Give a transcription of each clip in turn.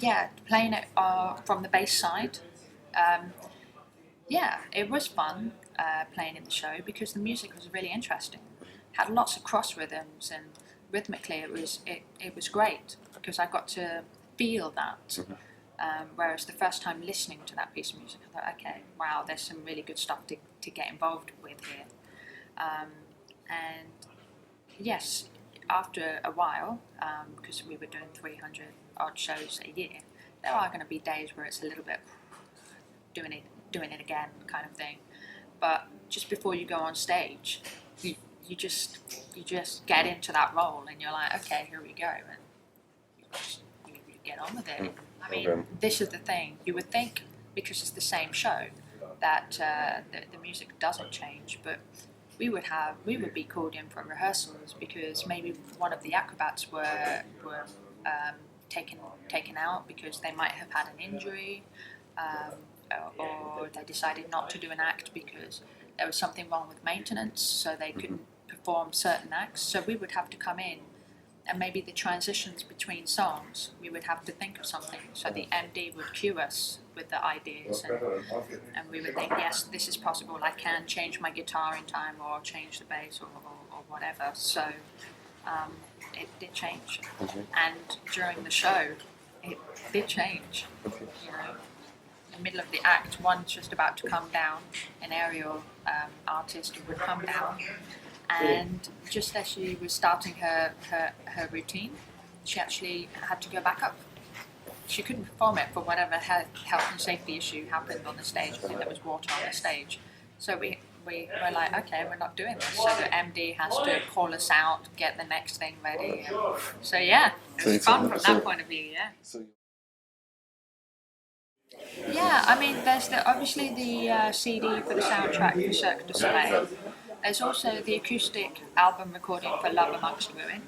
yeah, playing it from the bass side. Yeah, it was fun playing in the show because the music was really interesting. Had lots of cross rhythms, and rhythmically it was great because I got to feel that. Whereas the first time listening to that piece of music, I thought, okay, wow, there's some really good stuff to get involved with here. And yes, after a while, because we were doing 300 odd shows a year, there are going to be days where it's a little bit doing it again kind of thing. But just before you go on stage, you just get into that role, and you're like, okay, here we go, and you get on with it. I mean, this is the thing. You would think because it's the same show that the music doesn't change, but we would be called in for rehearsals because maybe one of the acrobats were taken out because they might have had an injury, or they decided not to do an act because there was something wrong with maintenance, so they couldn't perform certain acts. So we would have to come in, and maybe the transitions between songs, we would have to think of something. So the MD would cue us with the ideas, and we would think, yes, this is possible. I can change my guitar in time, or change the bass, or whatever. So it did change, and during the show, it did change. You know, in the middle of the act, one's just about to come down, an aerial artist would come down, and just as she was starting her routine, she actually had to go back up. She couldn't perform it for whatever health and safety issue happened on the stage. I think there was water on the stage. So we were like, okay, we're not doing this. So the MD has to call us out, get the next thing ready. So yeah, it was fun from that point of view, yeah. Yeah, I mean, there's obviously the CD for the soundtrack for Cirque Du Soleil. There's also the acoustic album recording for Love Amongst Ruin,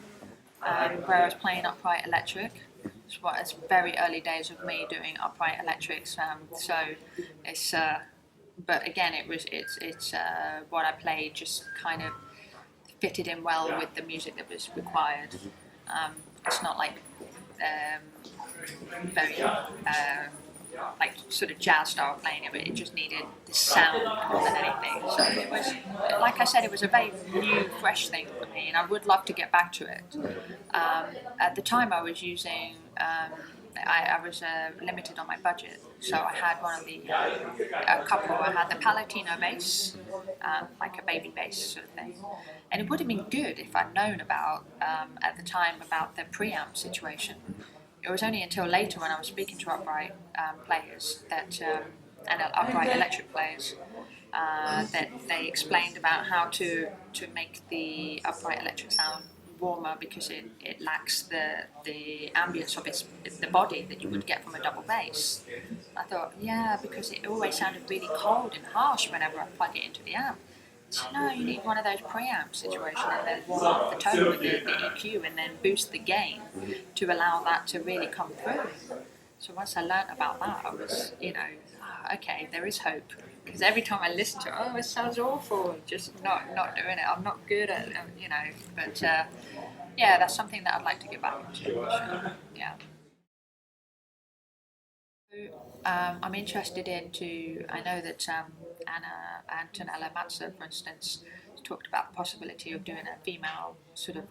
where I was playing upright electric. It's very early days of me doing upright electrics, so it's. But again, it's what I played just kind of fitted in well with the music that was required. It's not like very like sort of jazz style playing it, but it just needed the sound more than anything. So it was, like I said, it was a very new, fresh thing for me, and I would love to get back to it. At the time, I was using. I was limited on my budget, so I had one of the I had the Palatino bass, like a baby bass sort of thing, and it would have been good if I'd known about at the time about the preamp situation. It was only until later when I was speaking to upright players that and upright electric players that they explained about how to make the upright electric sound warmer because it lacks the ambience of the body that you would get from a double bass. I thought, yeah, because it always sounded really cold and harsh whenever I plug it into the amp. So no, you need one of those preamp situations and then warm up the tone with the EQ and then boost the gain to allow that to really come through. So once I learnt about that, I was, okay, there is hope. Because every time I listen to it, oh, it sounds awful, just not doing it, I'm not good at it, But yeah, that's something that I'd like to get back into. Sure. Yeah. I'm interested I know that Antonella Mazza, for instance, talked about the possibility of doing a female sort of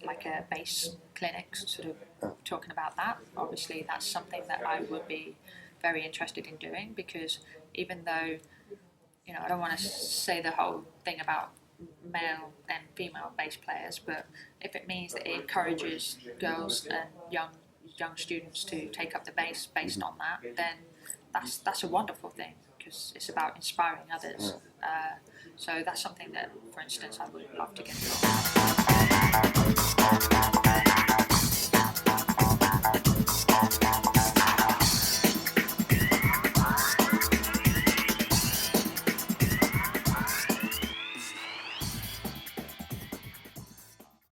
like a bass clinic, sort of talking about that. Obviously, that's something that I would be very interested in doing because even though, I don't want to say the whole thing about male and female bass players, but if it means that it encourages girls and young students to take up the bass based on that, then that's a wonderful thing because it's about inspiring others. So that's something that, for instance, I would love to get involved in.